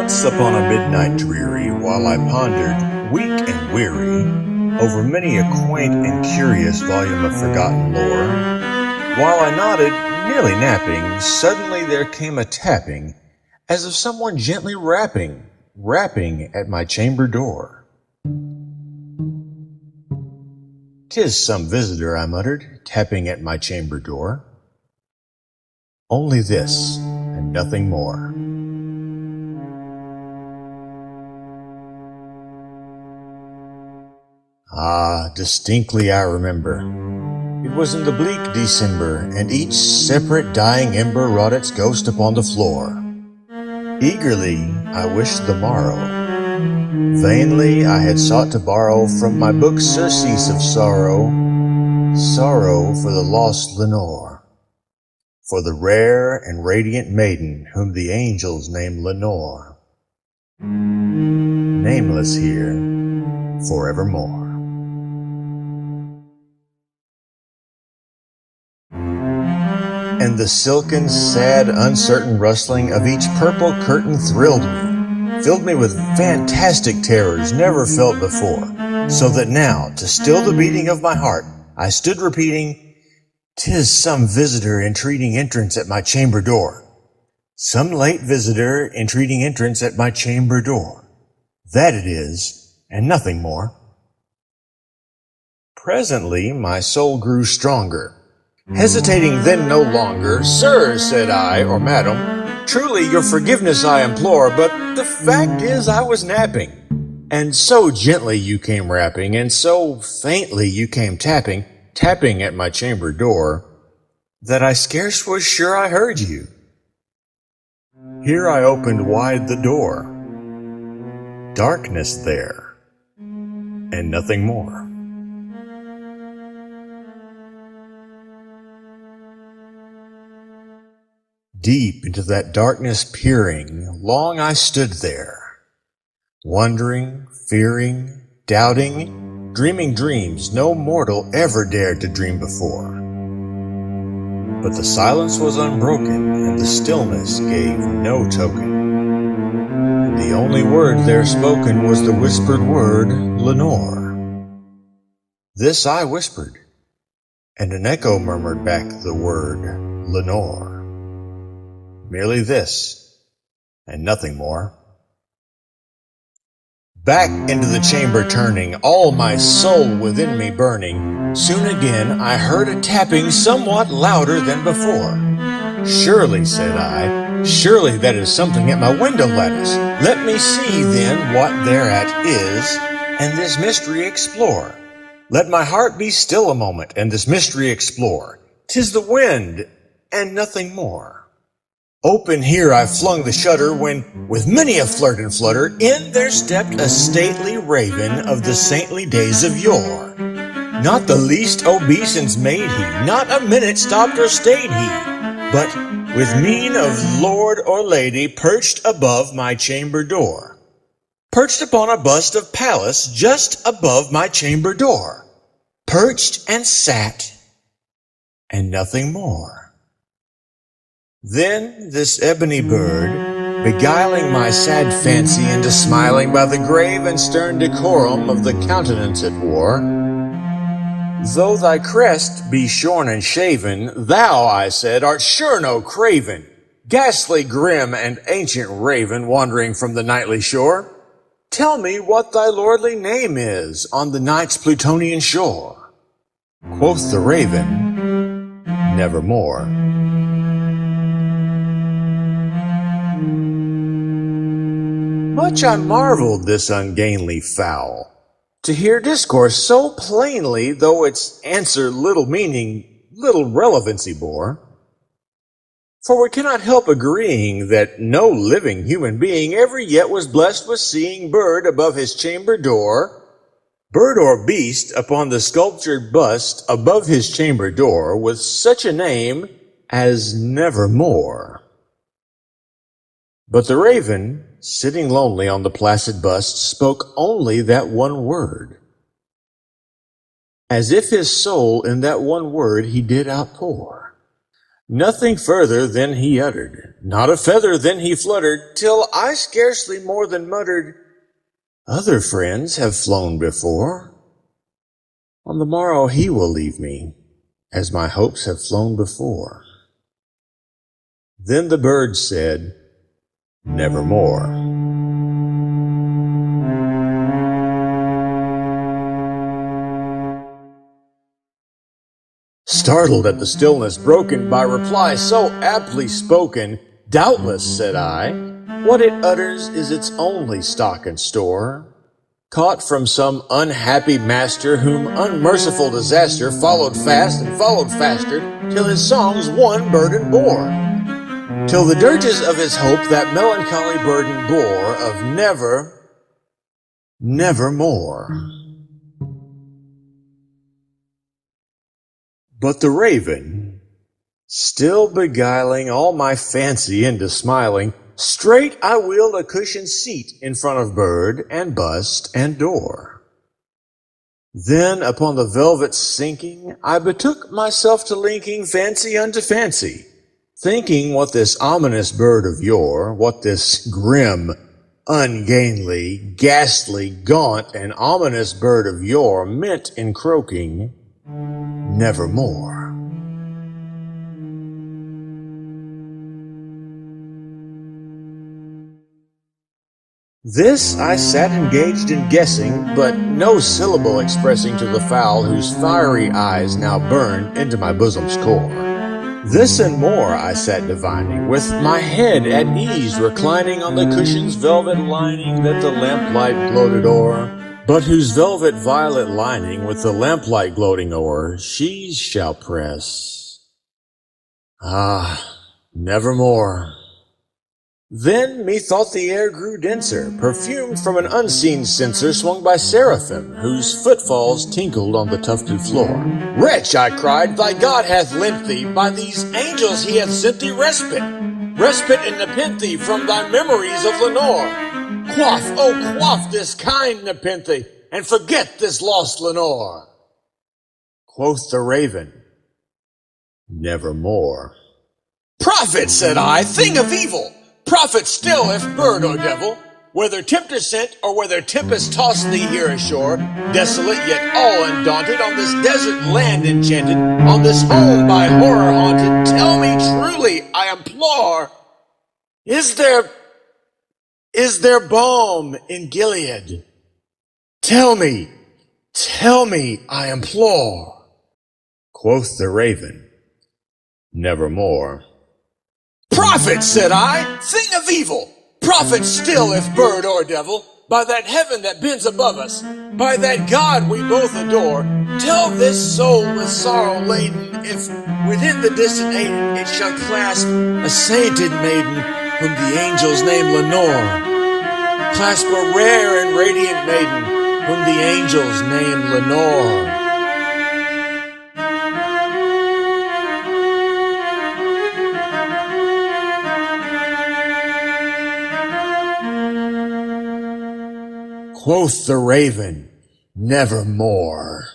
Once upon a midnight dreary, while I pondered, weak and weary, over many a quaint and curious volume of forgotten lore, while I nodded, nearly napping, suddenly there came a tapping, as of someone gently rapping at my chamber door. "'Tis some visitor," I muttered, tapping at my chamber door. "Only this, and nothing more." Ah, distinctly I remember. It was in the bleak December, and each separate dying ember wrought its ghost upon the floor. Eagerly I wished the morrow. Vainly I had sought to borrow from my book surcease of sorrow, sorrow for the lost Lenore, for the rare and radiant maiden whom the angels name Lenore, nameless here forevermore. And the silken, sad, uncertain rustling of each purple curtain thrilled me, filled me with fantastic terrors never felt before, so that now, to still the beating of my heart, I stood repeating, "'Tis some visitor entreating entrance at my chamber door. Some late visitor entreating entrance at my chamber door. That it is, and nothing more." Presently my soul grew stronger. Hesitating then no longer, "Sir," said I, or "Madam, truly your forgiveness I implore, but the fact is I was napping, and so gently you came rapping, and so faintly you came tapping at my chamber door, that I scarce was sure I heard you." Here I opened wide the door. Darkness there, and nothing more. Deep into that darkness peering, long I stood there, wondering, fearing, doubting, dreaming dreams no mortal ever dared to dream before. But the silence was unbroken, and the stillness gave no token. And the only word there spoken was the whispered word, "Lenore." This I whispered, and an echo murmured back the word, "Lenore." Merely this, and nothing more. Back into the chamber turning, all my soul within me burning, soon again I heard a tapping somewhat louder than before. "Surely," said I, "surely that is something at my window lattice. Let me see then what thereat is, and this mystery explore. Let my heart be still a moment, and this mystery explore. 'Tis the wind, and nothing more." Open here I flung the shutter, when, with many a flirt and flutter, in there stepped a stately raven of the saintly days of yore. Not the least obeisance made he, not a minute stopped or stayed he, but, with mien of lord or lady, perched above my chamber door. Perched upon a bust of Pallas just above my chamber door. Perched and sat, and nothing more. Then this ebony bird, beguiling my sad fancy into smiling by the grave and stern decorum of the countenance it wore, "Though thy crest be shorn and shaven, thou," I said, "art sure no craven, ghastly, grim, and ancient raven wandering from the nightly shore. Tell me what thy lordly name is on the night's Plutonian shore." Quoth the raven, "Nevermore." Much I marveled this ungainly fowl, to hear discourse so plainly, though its answer little meaning, little relevancy bore. For we cannot help agreeing that no living human being ever yet was blessed with seeing bird above his chamber door, bird or beast upon the sculptured bust above his chamber door, with such a name as Nevermore. But the raven, sitting lonely on the placid bust, spoke only that one word, as if his soul in that one word he did outpour. Nothing further then he uttered, not a feather then he fluttered, till I scarcely more than muttered, "Other friends have flown before. On the morrow he will leave me, as my hopes have flown before." Then the bird said, "Nevermore." Startled at the stillness broken by reply so aptly spoken, "Doubtless," said I, "what it utters is its only stock and store, caught from some unhappy master whom unmerciful disaster followed fast and followed faster, till his songs one burden bore, till the dirges of his hope that melancholy burden bore of nevermore." But the raven, still beguiling all my fancy into smiling, straight I wheeled a cushioned seat in front of bird and bust and door. Then upon the velvet sinking, I betook myself to linking fancy unto fancy, thinking what this ominous bird of yore, what this grim, ungainly, ghastly, gaunt, and ominous bird of yore meant in croaking, "Nevermore." This I sat engaged in guessing, but no syllable expressing to the fowl whose fiery eyes now burned into my bosom's core. This and more I sat divining, with my head at ease reclining on the cushion's velvet lining that the lamplight gloated o'er, but whose velvet violet lining with the lamplight gloating o'er she shall press. Nevermore. Then methought the air grew denser, perfumed from an unseen censer swung by seraphim, whose footfalls tinkled on the tufted floor. "Wretch," I cried, "thy God hath lent thee, by these angels he hath sent thee respite, respite and nepenthe from thy memories of Lenore. Quaff, oh quaff this kind nepenthe, and forget this lost Lenore." Quoth the raven, "Nevermore." "Prophet," said I, "thing of evil! Prophet still, if bird or devil, whether tempter sent or whether tempest tossed thee here ashore, desolate yet all undaunted, on this desert land enchanted, on this home by horror haunted, tell me truly, I implore, is there balm in Gilead? Tell me, I implore." Quoth the raven, "Nevermore." "Prophet," said I, "thing of evil! Prophet still, if bird or devil, by that heaven that bends above us, by that God we both adore, tell this soul with sorrow laden, if within the distant Aidenn it shall clasp a sainted maiden whom the angels name Lenore. Clasp a rare and radiant maiden whom the angels name Lenore." Quoth the raven, "Nevermore."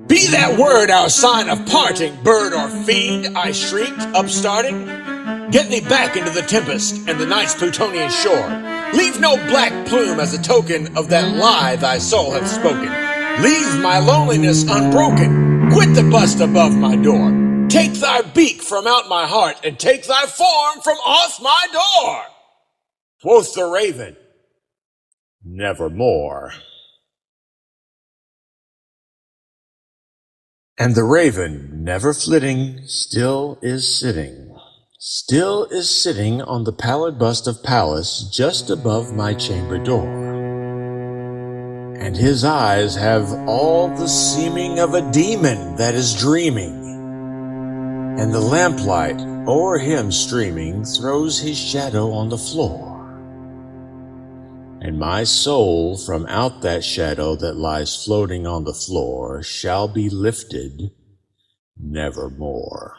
"Be that word our sign of parting, bird or fiend," I shrieked, upstarting. "Get thee back into the tempest and the night's Plutonian shore. Leave no black plume as a token of that lie thy soul hath spoken. Leave my loneliness unbroken. Quit the bust above my door. Take thy beak from out my heart, and take thy form from off my door." Quoth the raven, "Nevermore." And the raven, never flitting, still is sitting on the pallid bust of Pallas just above my chamber door. And his eyes have all the seeming of a demon that is dreaming, and the lamplight o'er him streaming throws his shadow on the floor. And my soul from out that shadow that lies floating on the floor shall be lifted nevermore.